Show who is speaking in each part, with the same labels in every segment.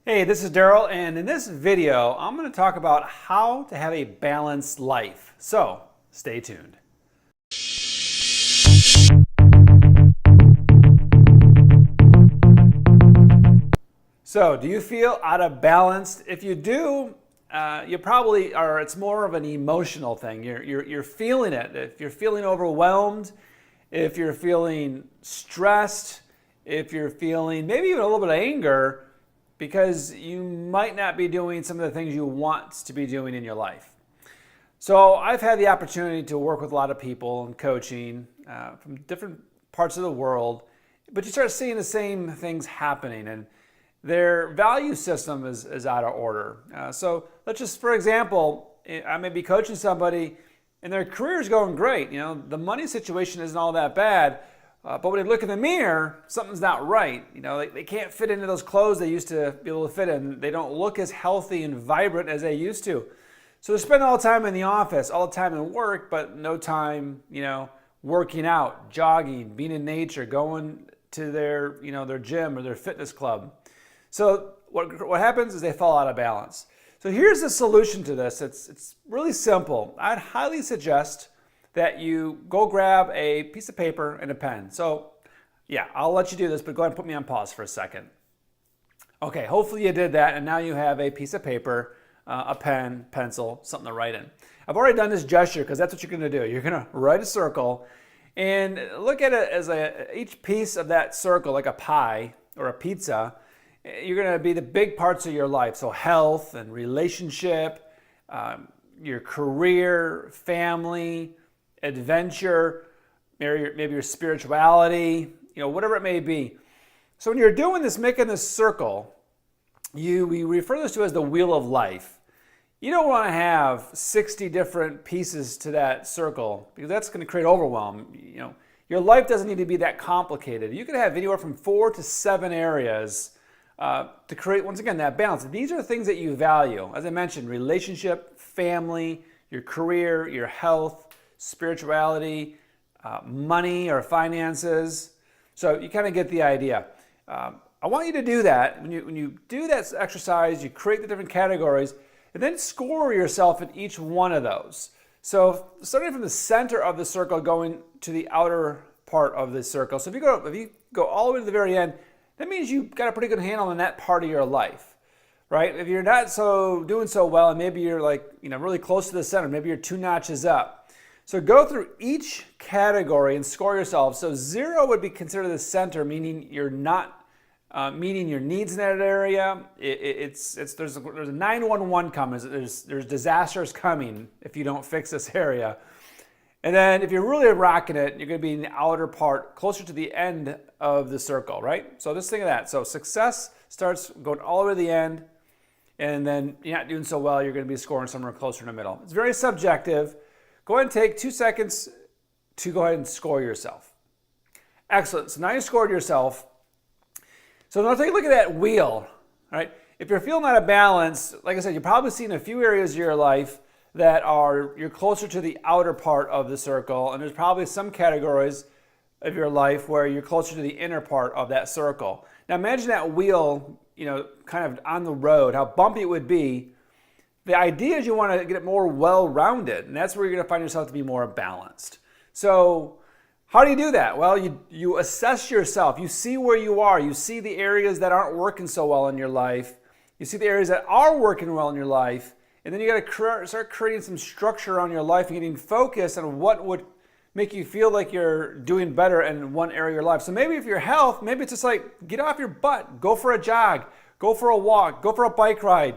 Speaker 1: Hey, this is Darryl, and in this video, I'm going to talk about how to have a balanced life. So, stay tuned. So, do you feel out of balance? If you do, you probably are. It's more of an emotional thing. You're feeling it. If you're feeling overwhelmed, if you're feeling stressed, if you're feeling maybe even a little bit of anger, because you might not be doing some of the things you want to be doing in your life. So I've had the opportunity to work with a lot of people in coaching from different parts of the world, but you start seeing the same things happening, and their value system is out of order. So let's just, for example, I may be coaching somebody and their career is going great. You know, the money situation isn't all that bad. But when they look in the mirror, something's not right. You know, they can't fit into those clothes they used to be able to fit in. They don't look as healthy and vibrant as they used to. So they spend all the time in the office, all the time in work, but no time, working out, jogging, being in nature, going to their gym or their fitness club. So what happens is they fall out of balance. So here's the solution to this. It's really simple. I'd highly suggest that you go grab a piece of paper and a pen. So yeah, I'll let you do this, but go ahead and put me on pause for a second. Okay, hopefully you did that, and now you have a piece of paper, a pen, pencil, something to write in. I've already done this gesture because that's what you're gonna do. You're gonna write a circle and look at it as each piece of that circle, like a pie or a pizza, you're gonna be the big parts of your life. So health and relationship, your career, family, adventure, maybe your spirituality, whatever it may be. So when you're doing this, making this circle, we refer this to as the wheel of life. You don't want to have 60 different pieces to that circle because that's going to create overwhelm. Your life doesn't need to be that complicated. You could have anywhere from 4 to 7 areas to create, once again, that balance. These are the things that you value. As I mentioned, relationship, family, your career, your health, spirituality, money or finances. So you kind of get the idea. I want you to do that. When you do that exercise, you create the different categories and then score yourself in each one of those. So starting from the center of the circle going to the outer part of the circle. So if you go all the way to the very end, that means you've got a pretty good handle on that part of your life, right? If you're not doing so well, and maybe you're really close to the center, maybe you're 2 notches up. So go through each category and score yourself. So 0 would be considered the center, meaning you're not meeting your needs in that area. There's a 911 coming. There's disasters coming if you don't fix this area. And then if you're really rocking it, you're going to be in the outer part, closer to the end of the circle, right? So just think of that. So success starts going all the way to the end, and then you're not doing so well, you're going to be scoring somewhere closer in the middle. It's very subjective. Go ahead and take 2 seconds to go ahead and score yourself. Excellent. So now you scored yourself. So now take a look at that wheel. All right. If you're feeling out of balance, like I said, you're probably seeing a few areas of your life that you're closer to the outer part of the circle, and there's probably some categories of your life where you're closer to the inner part of that circle. Now imagine that wheel, kind of on the road, how bumpy it would be. The idea is you want to get it more well-rounded, and that's where you're going to find yourself to be more balanced. So how do you do that? Well, you assess yourself. You see where you are. You see the areas that aren't working so well in your life. You see the areas that are working well in your life, and then you got to start creating some structure on your life and getting focused on what would make you feel like you're doing better in one area of your life. So maybe if your health, maybe it's just like get off your butt, go for a jog, go for a walk, go for a bike ride.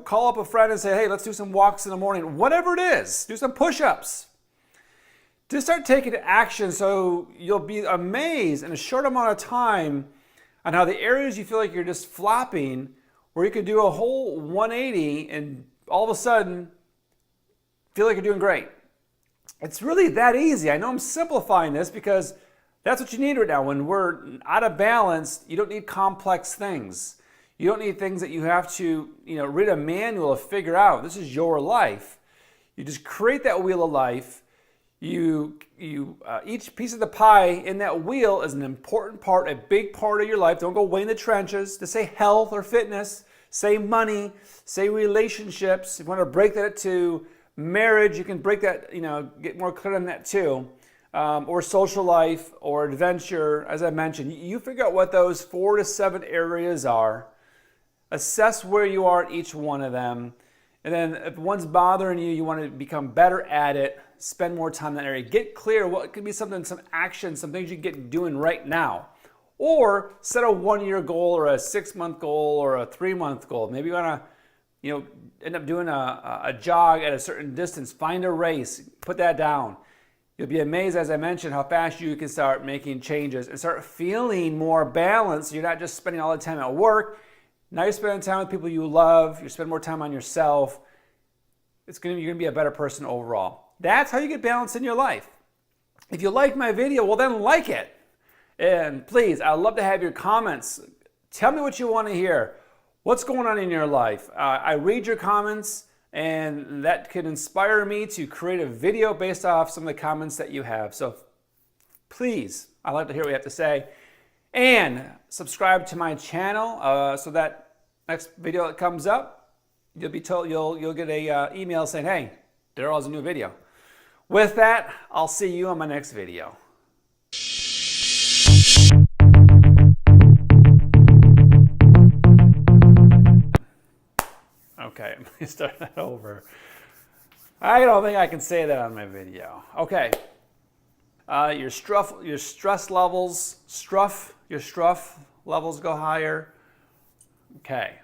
Speaker 1: Call up a friend and say, hey, let's do some walks in the morning. Whatever it is, do some push-ups. Just start taking action so you'll be amazed in a short amount of time on how the areas you feel like you're just flopping, where you could do a whole 180 and all of a sudden feel like you're doing great. It's really that easy. I know I'm simplifying this because that's what you need right now. When we're out of balance, you don't need complex things. You don't need things that you have to, read a manual to figure out. This is your life. You just create that wheel of life. Each piece of the pie in that wheel is an important part, a big part of your life. Don't go way in the trenches. To say health or fitness, say money, say relationships. If you want to break that to marriage, you can break that, get more clear on that too. Or social life or adventure, as I mentioned. You figure out what those 4 to 7 areas are. Assess where you are at each one of them. And then if one's bothering you, you want to become better at it, spend more time in that area. Get clear what could be something, some action, some things you can get doing right now. Or set a 1-year goal or a 6-month goal or a 3-month goal. Maybe you want to end up doing a jog at a certain distance. Find a race, put that down. You'll be amazed, as I mentioned, how fast you can start making changes and start feeling more balanced. You're not just spending all the time at work. Now you're spending time with people you love. You're spending more time on yourself. You're going to be a better person overall. That's how you get balance in your life. If you like my video, well then like it. And please, I'd love to have your comments. Tell me what you want to hear. What's going on in your life? I read your comments, and that can inspire me to create a video based off some of the comments that you have. So please, I'd like to hear what you have to say. And subscribe to my channel so that next video that comes up, you'll be told, you'll get a email saying, hey, Darryl has a new video. With that, I'll see you on my next video. Okay, let me start that over. I don't think I can say that on my video. Okay. Your stress levels go higher. Okay.